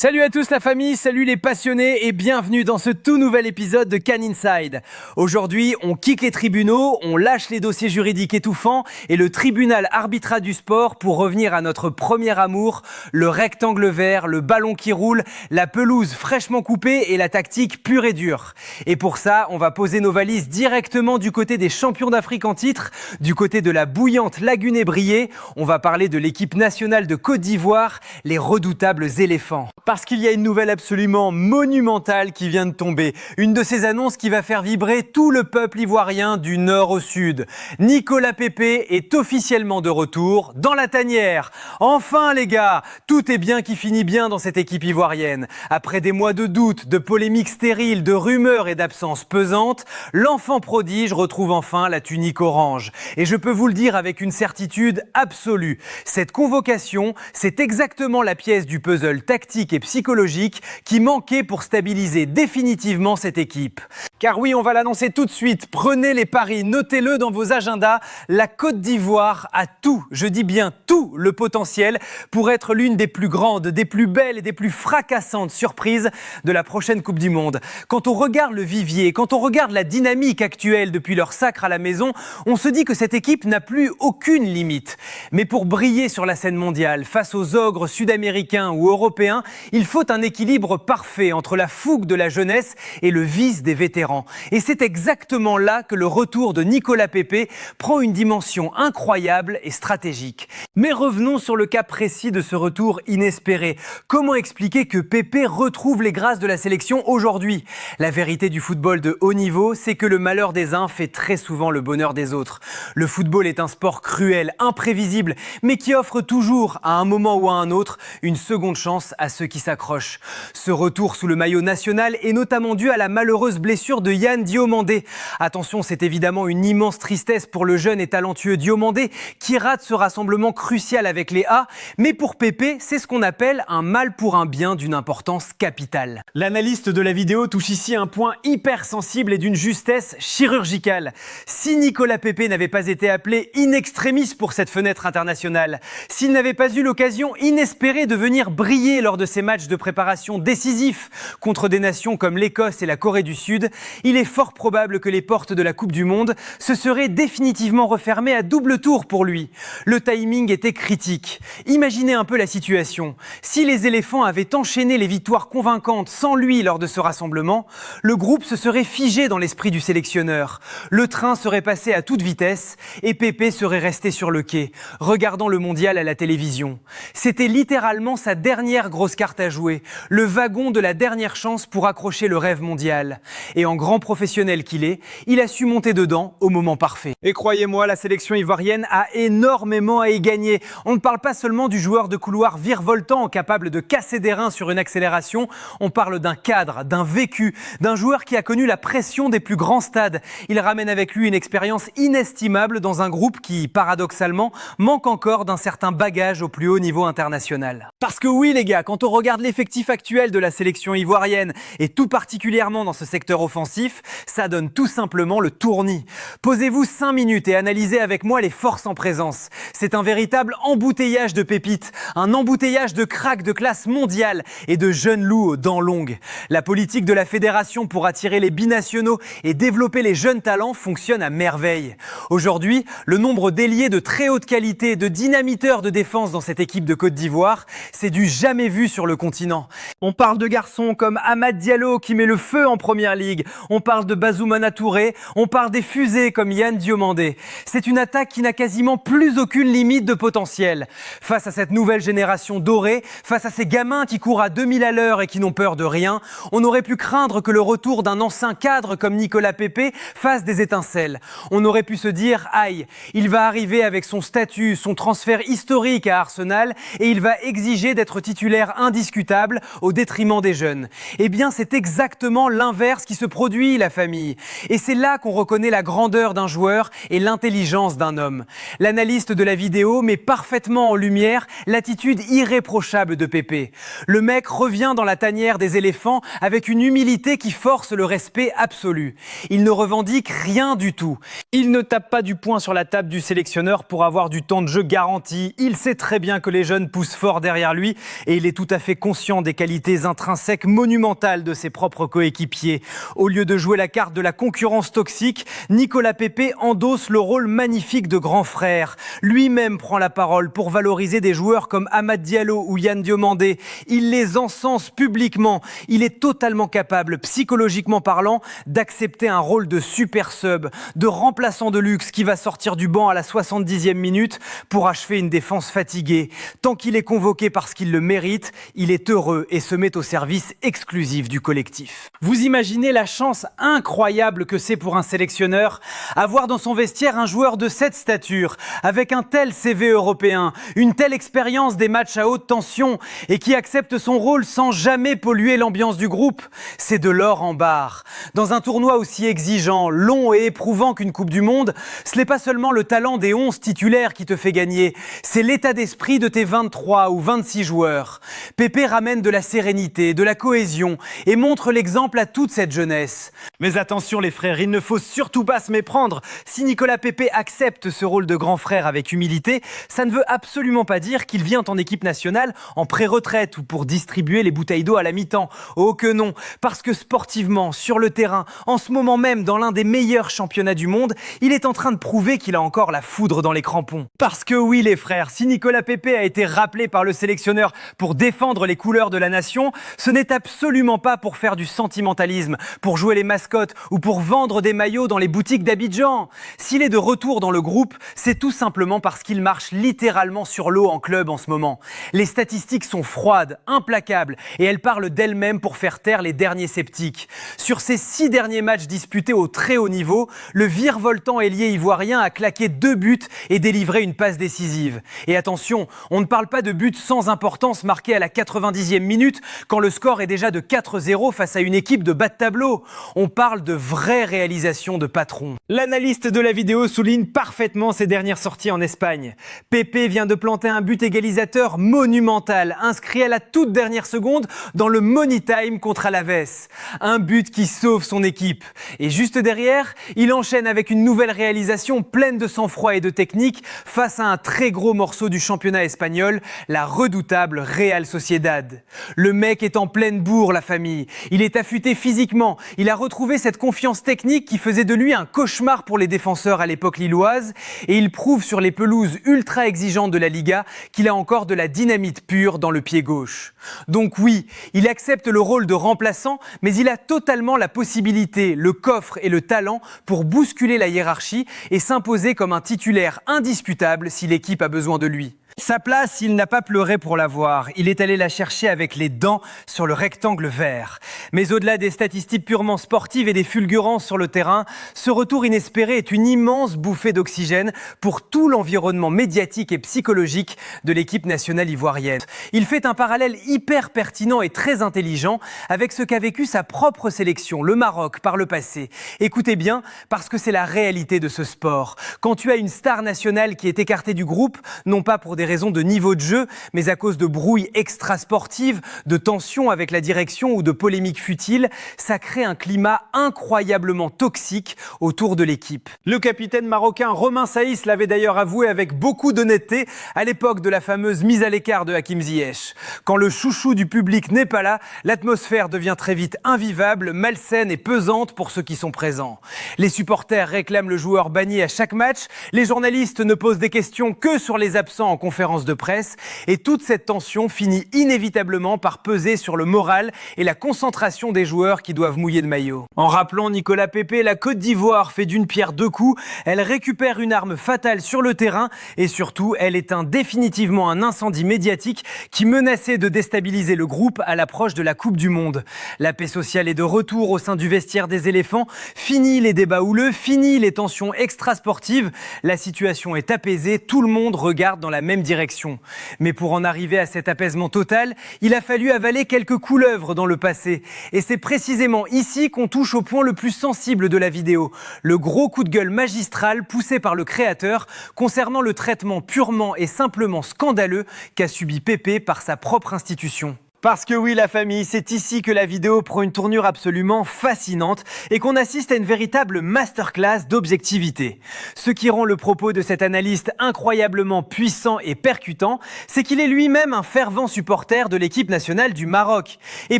Salut à tous la famille, salut les passionnés et bienvenue dans ce tout nouvel épisode de Can Inside. Aujourd'hui, on kick les tribunaux, on lâche les dossiers juridiques étouffants et le tribunal arbitral du sport pour revenir à notre premier amour, le rectangle vert, le ballon qui roule, la pelouse fraîchement coupée et la tactique pure et dure. Et pour ça, on va poser nos valises directement du côté des champions d'Afrique en titre, du côté de la bouillante Lagune Ébriée. On va parler de l'équipe nationale de Côte d'Ivoire, les redoutables éléphants. Parce qu'il y a une nouvelle absolument monumentale qui vient de tomber. Une de ces annonces qui va faire vibrer tout le peuple ivoirien du nord au sud. Nicolas Pepe est officiellement de retour dans la tanière. Enfin les gars, tout est bien qui finit bien dans cette équipe ivoirienne. Après des mois de doutes, de polémiques stériles, de rumeurs et d'absences pesantes, l'enfant prodige retrouve enfin la tunique orange. Et je peux vous le dire avec une certitude absolue. Cette convocation, c'est exactement la pièce du puzzle tactique et psychologique qui manquait pour stabiliser définitivement cette équipe. Car oui, on va l'annoncer tout de suite, prenez les paris, notez-le dans vos agendas, la Côte d'Ivoire a tout, je dis bien tout, le potentiel pour être l'une des plus grandes, des plus belles et des plus fracassantes surprises de la prochaine Coupe du Monde. Quand on regarde le vivier, quand on regarde la dynamique actuelle depuis leur sacre à la maison, on se dit que cette équipe n'a plus aucune limite. Mais pour briller sur la scène mondiale, face aux ogres sud-américains ou européens, il faut un équilibre parfait entre la fougue de la jeunesse et le vice des vétérans. Et c'est exactement là que le retour de Nicolas Pepe prend une dimension incroyable et stratégique. Mais revenons sur le cas précis de ce retour inespéré. Comment expliquer que Pepe retrouve les grâces de la sélection aujourd'hui ? La vérité du football de haut niveau, c'est que le malheur des uns fait très souvent le bonheur des autres. Le football est un sport cruel, imprévisible, mais qui offre toujours, à un moment ou à un autre, une seconde chance à ceux qui s'accrochent. Ce retour sous le maillot national est notamment dû à la malheureuse blessure de Yann Diomandé. Attention, c'est évidemment une immense tristesse pour le jeune et talentueux Diomandé qui rate ce rassemblement crucial avec les A, mais pour Pepe, c'est ce qu'on appelle un mal pour un bien d'une importance capitale. L'analyste de la vidéo touche ici un point hyper sensible et d'une justesse chirurgicale. Si Nicolas Pepe n'avait pas été appelé in extremis pour cette fenêtre internationale, s'il n'avait pas eu l'occasion inespérée de venir briller lors de ces matchs de préparation décisifs contre des nations comme l'Écosse et la Corée du Sud, il est fort probable que les portes de la Coupe du Monde se seraient définitivement refermées à double tour pour lui. Le timing était critique. Imaginez un peu la situation. Si les éléphants avaient enchaîné les victoires convaincantes sans lui lors de ce rassemblement, le groupe se serait figé dans l'esprit du sélectionneur. Le train serait passé à toute vitesse et Pepe serait resté sur le quai, regardant le mondial à la télévision. C'était littéralement sa dernière grosse carte à jouer, le wagon de la dernière chance pour accrocher le rêve mondial. Et en grand professionnel qu'il est, il a su monter dedans au moment parfait. Et croyez-moi, la sélection ivoirienne a énormément à y gagner. On ne parle pas seulement du joueur de couloir virevoltant capable de casser des reins sur une accélération, on parle d'un cadre, d'un vécu, d'un joueur qui a connu la pression des plus grands stades. Il ramène avec lui une expérience inestimable dans un groupe qui, paradoxalement, manque encore d'un certain bagage au plus haut niveau international. Parce que oui les gars, quand on regarde l'effectif actuel de la sélection ivoirienne, et tout particulièrement dans ce secteur offensif, ça donne tout simplement le tournis. Posez-vous 5 minutes et analysez avec moi les forces en présence. C'est un véritable embouteillage de pépites, un embouteillage de cracks de classe mondiale et de jeunes loups aux dents longues. La politique de la fédération pour attirer les binationaux et développer les jeunes talents fonctionne à merveille. Aujourd'hui, le nombre d'ailiers de très haute qualité, de dynamiteurs de défense dans cette équipe de Côte d'Ivoire, c'est du jamais vu sur le continent. On parle de garçons comme Amad Diallo qui met le feu en première ligue, on parle de Bazoumana Touré, on parle des fusées comme Yann Diomandé. C'est une attaque qui n'a quasiment plus aucune limite de potentiel. Face à cette nouvelle génération dorée, face à ces gamins qui courent à 2000 à l'heure et qui n'ont peur de rien, on aurait pu craindre que le retour d'un ancien cadre comme Nicolas Pepe fasse des étincelles. On aurait pu se dire, aïe, il va arriver avec son statut, son transfert historique à Arsenal et il va exiger d'être titulaire indiscutable au détriment des jeunes. Eh bien, c'est exactement l'inverse qui se produit, la famille. Et c'est là qu'on reconnaît la grandeur d'un joueur et l'intelligence d'un homme. L'analyste de la vidéo met parfaitement en lumière l'attitude irréprochable de Pepe. Le mec revient dans la tanière des éléphants avec une humilité qui force le respect absolu. Il ne revendique rien du tout. Il ne tape pas du poing sur la table du sélectionneur pour avoir du temps de jeu garanti. Il sait très bien que les jeunes poussent fort derrière lui et il est tout à fait conscient des qualités intrinsèques monumentales de ses propres coéquipiers. Au lieu de jouer la carte de la concurrence toxique, Nicolas Pepe endosse le rôle magnifique de grand frère. Lui-même prend la parole pour valoriser des joueurs comme Amad Diallo ou Yann Diomandé. Il les encense publiquement. Il est totalement capable, psychologiquement parlant, d'accepter un rôle de super sub, de remplaçant de luxe qui va sortir du banc à la 70e minute pour achever une défense fatiguée. Tant qu'il est convoqué parce qu'il le mérite, il est heureux et se met au service exclusif du collectif. Vous imaginez la chance incroyable que c'est pour un sélectionneur avoir dans son vestiaire un joueur de cette stature, avec un tel CV européen, une telle expérience des matchs à haute tension et qui accepte son rôle sans jamais polluer l'ambiance du groupe. C'est de l'or en barre. Dans un tournoi aussi exigeant, long et éprouvant qu'une Coupe du Monde, ce n'est pas seulement le talent des 11 titulaires qui te fait gagner, c'est l'état d'esprit de tes 23 ou 26 joueurs. Pepe ramène de la sérénité, de la cohésion et montre l'exemple à toute cette jeunesse. Mais attention les frères, il ne faut surtout pas se méprendre. Si Nicolas Pepe accepte ce rôle de grand frère avec humilité, ça ne veut absolument pas dire qu'il vient en équipe nationale en pré-retraite ou pour distribuer les bouteilles d'eau à la mi-temps. Oh que non, parce que sportivement, sur le terrain, en ce moment même dans l'un des meilleurs championnats du monde, il est en train de prouver qu'il a encore la foudre dans les crampons. Parce que oui les frères, si Nicolas Pepe a été rappelé par le sélectionneur pour défendre les couleurs de la nation, ce n'est absolument pas pour faire du sentimentalisme, pour jouer les mascottes ou pour vendre des maillots dans les boutiques d'Abidjan. S'il est de retour dans le groupe, c'est tout simplement parce qu'il marche littéralement sur l'eau en club en ce moment. Les statistiques sont froides, implacables et elles parlent d'elles-mêmes pour faire taire les derniers sceptiques. Sur ces 6 derniers matchs disputés au très haut niveau, le virevoltant ailier ivoirien a claqué 2 buts et délivré une passe décisive. Et attention, on ne parle pas de buts sans importance marqués à la 90e minute quand le score est déjà de 4-0 face à une équipe de bas de tableau. On parle de vraies réalisations de patron. L'analyste de la vidéo souligne parfaitement ses dernières sorties en Espagne. Pepe vient de planter un but égalisateur monumental, inscrit à la toute dernière seconde dans le Money Time contre Alaves. Un but qui sauve son équipe. Et juste derrière, il enchaîne avec une nouvelle réalisation pleine de sang-froid et de technique face à un très gros morceau du championnat espagnol, la redoutable Real Sociedad. Le mec est en pleine bourre, la famille. Il est affûté physiquement. Il a retrouvé cette confiance technique qui faisait de lui un cauchemar pour les défenseurs à l'époque lilloise et il prouve sur les pelouses ultra exigeantes de la Liga qu'il a encore de la dynamite pure dans le pied gauche. Donc oui, il accepte le rôle de remplaçant, mais il a totalement la possibilité, le coffre et le talent pour bousculer la hiérarchie et s'imposer comme un titulaire indisputable si l'équipe a besoin de lui. Sa place, il n'a pas pleuré pour l'avoir. Il est allé la chercher avec les dents sur le rectangle vert. Mais au-delà des statistiques purement sportives et des fulgurances sur le terrain, ce retour inespéré est une immense bouffée d'oxygène pour tout l'environnement médiatique et psychologique de l'équipe nationale ivoirienne. Il fait un parallèle hyper pertinent et très intelligent avec ce qu'a vécu sa propre sélection, le Maroc, par le passé. Écoutez bien, parce que c'est la réalité de ce sport. Quand tu as une star nationale qui est écartée du groupe, non pas pour des raisons de niveau de jeu, mais à cause de brouilles extra-sportives, de tensions avec la direction ou de polémiques futiles, ça crée un climat incroyablement toxique autour de l'équipe. Le capitaine marocain Romain Saïs l'avait d'ailleurs avoué avec beaucoup d'honnêteté à l'époque de la fameuse mise à l'écart de Hakim Ziyech. Quand le chouchou du public n'est pas là, l'atmosphère devient très vite invivable, malsaine et pesante pour ceux qui sont présents. Les supporters réclament le joueur banni à chaque match, les journalistes ne posent des questions que sur les absents en conférence de presse et toute cette tension finit inévitablement par peser sur le moral et la concentration des joueurs qui doivent mouiller le maillot. En rappelant Nicolas Pepe, la Côte d'Ivoire fait d'une pierre deux coups. Elle récupère une arme fatale sur le terrain et surtout, elle éteint définitivement un incendie médiatique qui menaçait de déstabiliser le groupe à l'approche de la Coupe du Monde. La paix sociale est de retour au sein du vestiaire des éléphants. Fini les débats houleux, fini les tensions extrasportives. La situation est apaisée, tout le monde regarde dans la même direction. Mais pour en arriver à cet apaisement total, il a fallu avaler quelques couleuvres dans le passé. Et c'est précisément ici qu'on touche au point le plus sensible de la vidéo. Le gros coup de gueule magistral poussé par le créateur concernant le traitement purement et simplement scandaleux qu'a subi Pepe par sa propre institution. Parce que oui, la famille, c'est ici que la vidéo prend une tournure absolument fascinante et qu'on assiste à une véritable masterclass d'objectivité. Ce qui rend le propos de cet analyste incroyablement puissant et percutant, c'est qu'il est lui-même un fervent supporter de l'équipe nationale du Maroc. Et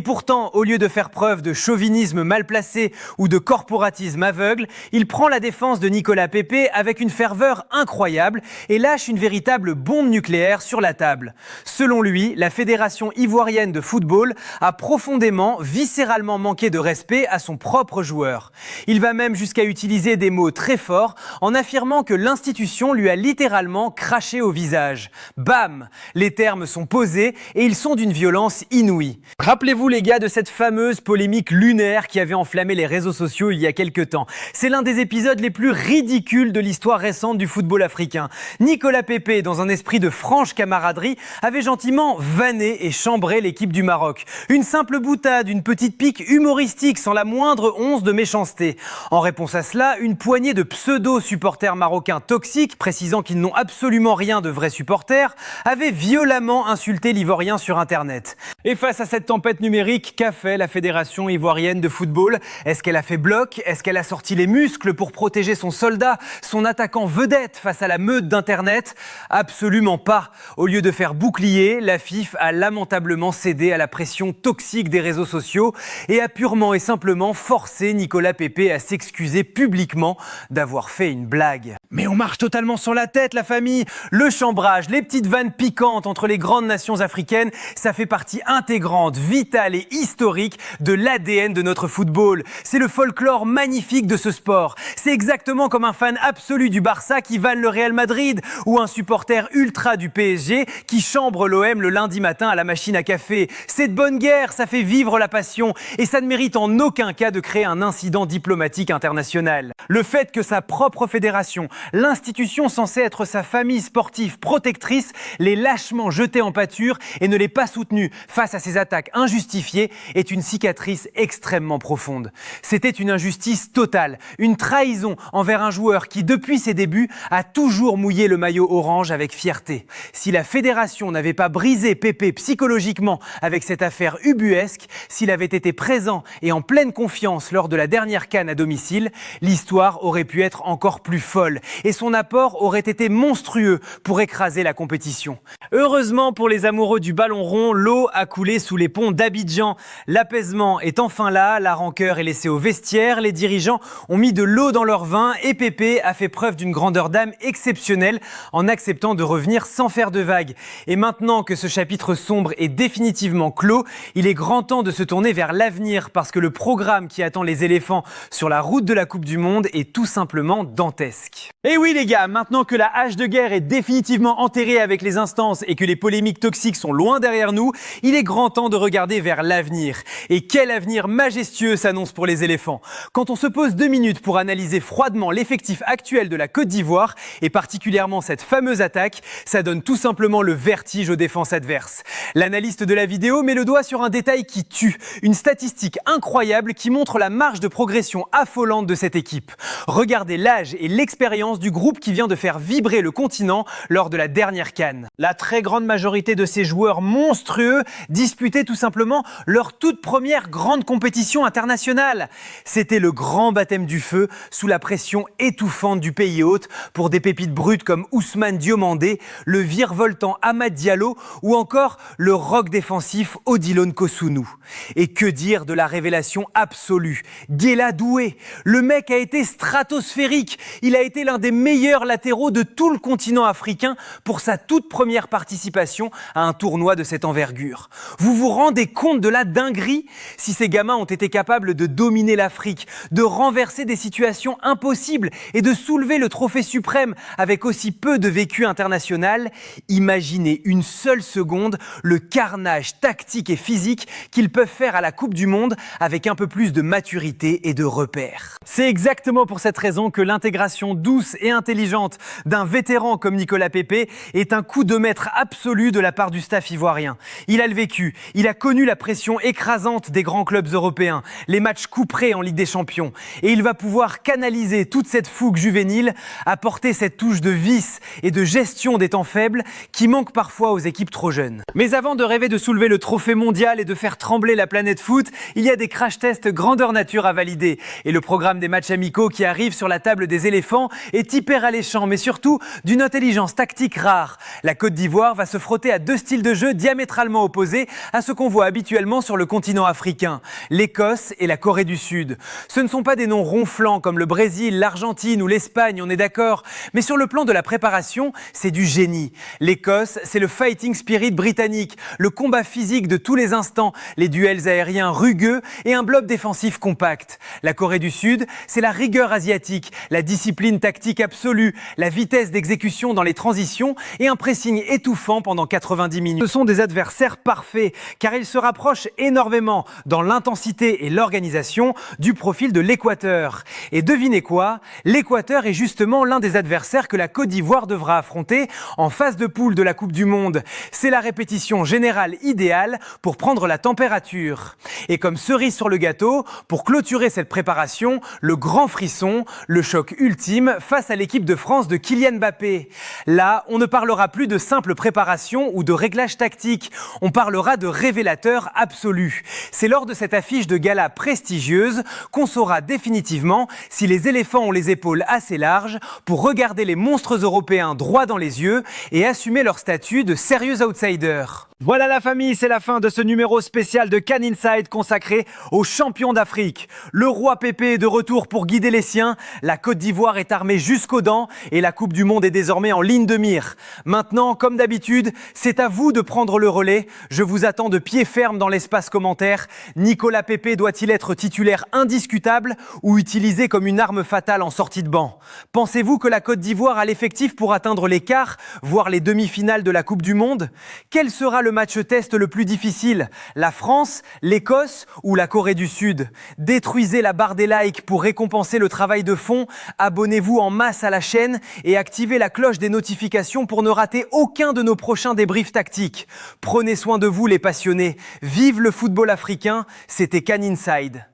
pourtant, au lieu de faire preuve de chauvinisme mal placé ou de corporatisme aveugle, il prend la défense de Nicolas Pepe avec une ferveur incroyable et lâche une véritable bombe nucléaire sur la table. Selon lui, la Fédération ivoirienne de football a profondément, viscéralement manqué de respect à son propre joueur. Il va même jusqu'à utiliser des mots très forts en affirmant que l'institution lui a littéralement craché au visage. Bam! Les termes sont posés et ils sont d'une violence inouïe. Rappelez-vous les gars de cette fameuse polémique lunaire qui avait enflammé les réseaux sociaux il y a quelques temps. C'est l'un des épisodes les plus ridicules de l'histoire récente du football africain. Nicolas Pepe, dans un esprit de franche camaraderie, avait gentiment vanné et chambré l'équipe du Maroc. Une simple boutade, une petite pique humoristique sans la moindre once de méchanceté. En réponse à cela, une poignée de pseudo-supporters marocains toxiques, précisant qu'ils n'ont absolument rien de vrais supporters, avaient violemment insulté l'Ivoirien sur Internet. Et face à cette tempête numérique, qu'a fait la Fédération ivoirienne de football? Est-ce qu'elle a fait bloc? Est-ce qu'elle a sorti les muscles pour protéger son soldat, son attaquant vedette face à la meute d'Internet? Absolument pas. Au lieu de faire bouclier, la FIF a lamentablement cédé à la pression toxique des réseaux sociaux et a purement et simplement forcé Nicolas Pepe à s'excuser publiquement d'avoir fait une blague. Mais on marche totalement sur la tête, la famille. Le chambrage, les petites vannes piquantes entre les grandes nations africaines, ça fait partie intégrante, vitale et historique de l'ADN de notre football. C'est le folklore magnifique de ce sport. C'est exactement comme un fan absolu du Barça qui vanne le Real Madrid ou un supporter ultra du PSG qui chambre l'OM le lundi matin à la machine à café. C'est de bonne guerre, ça fait vivre la passion et ça ne mérite en aucun cas de créer un incident diplomatique international. Le fait que sa propre fédération, l'institution censée être sa famille sportive protectrice, l'ait lâchement jeté en pâture et ne l'ait pas soutenu face à ces attaques injustifiées est une cicatrice extrêmement profonde. C'était une injustice totale, une trahison envers un joueur qui, depuis ses débuts, a toujours mouillé le maillot orange avec fierté. Si la fédération n'avait pas brisé Pepe psychologiquement avec cette affaire ubuesque, s'il avait été présent et en pleine confiance lors de la dernière CAN à domicile, l'histoire aurait pu être encore plus folle et son apport aurait été monstrueux pour écraser la compétition. Heureusement pour les amoureux du ballon rond, l'eau a coulé sous les ponts d'Abidjan. L'apaisement est enfin là, la rancœur est laissée au vestiaire, les dirigeants ont mis de l'eau dans leur vin et Pepe a fait preuve d'une grandeur d'âme exceptionnelle en acceptant de revenir sans faire de vagues. Et maintenant que ce chapitre sombre est définitivement clos, il est grand temps de se tourner vers l'avenir parce que le programme qui attend les éléphants sur la route de la Coupe du Monde est tout simplement dantesque. Et oui les gars, maintenant que la hache de guerre est définitivement enterrée avec les instances et que les polémiques toxiques sont loin derrière nous, il est grand temps de regarder vers l'avenir. Et quel avenir majestueux s'annonce pour les éléphants. Quand on se pose 2 minutes pour analyser froidement l'effectif actuel de la Côte d'Ivoire, et particulièrement cette fameuse attaque, ça donne tout simplement le vertige aux défenses adverses. L'analyste de la vidéo met le doigt sur un détail qui tue, une statistique incroyable qui montre la marge de progression affolante de cette équipe. Regardez l'âge et l'expérience du groupe qui vient de faire vibrer le continent lors de la dernière CAN. La très grande majorité de ces joueurs monstrueux disputaient tout simplement leur toute première grande compétition internationale. C'était le grand baptême du feu sous la pression étouffante du pays hôte pour des pépites brutes comme Ousmane Diomandé, le virevoltant Amad Diallo ou encore le rock défensif Odilon Kosunu. Et que dire de la révélation absolue, Guéla Doué. Le mec a été stratosphérique. Il a été l'un des meilleurs latéraux de tout le continent africain pour sa toute première participation à un tournoi de cette envergure. Vous vous rendez compte de la dinguerie? Si ces gamins ont été capables de dominer l'Afrique, de renverser des situations impossibles et de soulever le trophée suprême avec aussi peu de vécu international, imaginez une seule seconde le carnage tactique et physique qu'ils peuvent faire à la Coupe du Monde avec un peu plus de maturité et de repères. C'est exactement exactement pour cette raison que l'intégration douce et intelligente d'un vétéran comme Nicolas Pepe est un coup de maître absolu de la part du staff ivoirien. Il a le vécu, il a connu la pression écrasante des grands clubs européens, les matchs couperés en Ligue des Champions. Et il va pouvoir canaliser toute cette fougue juvénile, apporter cette touche de vice et de gestion des temps faibles qui manque parfois aux équipes trop jeunes. Mais avant de rêver de soulever le trophée mondial et de faire trembler la planète foot, il y a des crash tests grandeur nature à valider. Et le programme des matchs amicaux qui arrive sur la table des éléphants est hyper alléchant, mais surtout d'une intelligence tactique rare. La Côte d'Ivoire va se frotter à deux styles de jeu diamétralement opposés à ce qu'on voit habituellement sur le continent africain, l'Écosse et la Corée du Sud. Ce ne sont pas des noms ronflants comme le Brésil, l'Argentine ou l'Espagne, on est d'accord, mais sur le plan de la préparation, c'est du génie. L'Écosse, c'est le fighting spirit britannique, le combat physique de tous les instants, les duels aériens rugueux et un bloc défensif compact. La Corée du Sud, c'est la rigueur asiatique, la discipline tactique absolue, la vitesse d'exécution dans les transitions et un pressing étouffant pendant 90 minutes. Ce sont des adversaires parfaits, car ils se rapprochent énormément dans l'intensité et l'organisation du profil de l'Équateur. Et devinez quoi? L'Équateur est justement l'un des adversaires que la Côte d'Ivoire devra affronter en phase de poule de la Coupe du Monde. C'est la répétition générale idéale pour prendre la température. Et comme cerise sur le gâteau, pour clôturer cette préparation, le grand frisson, le choc ultime face à l'équipe de France de Kylian Mbappé. Là, on ne parlera plus de simple préparation ou de réglage tactique, on parlera de révélateur absolu. C'est lors de cette affiche de gala prestigieuse qu'on saura définitivement si les éléphants ont les épaules assez larges pour regarder les monstres européens droit dans les yeux et assumer leur statut de sérieux outsiders. Voilà la famille, c'est la fin de ce numéro spécial de Can Inside consacré aux champions d'Afrique. Le roi Pépé est de retour pour guider les siens, la Côte d'Ivoire est armée jusqu'aux dents et la Coupe du Monde est désormais en ligne de mire. Maintenant, comme d'habitude, c'est à vous de prendre le relais. Je vous attends de pied ferme dans l'espace commentaire. Nicolas Pepe doit-il être titulaire indiscutable ou utilisé comme une arme fatale en sortie de banc? Pensez-vous que la Côte d'Ivoire a l'effectif pour atteindre les quarts, voire les demi-finales de la Coupe du Monde? Quel sera le match test le plus difficile? La France, l'Écosse ou la Corée du Sud? Détruisez la barre des likes pour récompenser le travail de fond, abonnez-vous en masse à la chaîne et activez la cloche des notifications pour ne rater aucun de nos prochains débriefs tactiques. Prenez soin de vous les passionnés, vive le football africain, c'était Can Inside.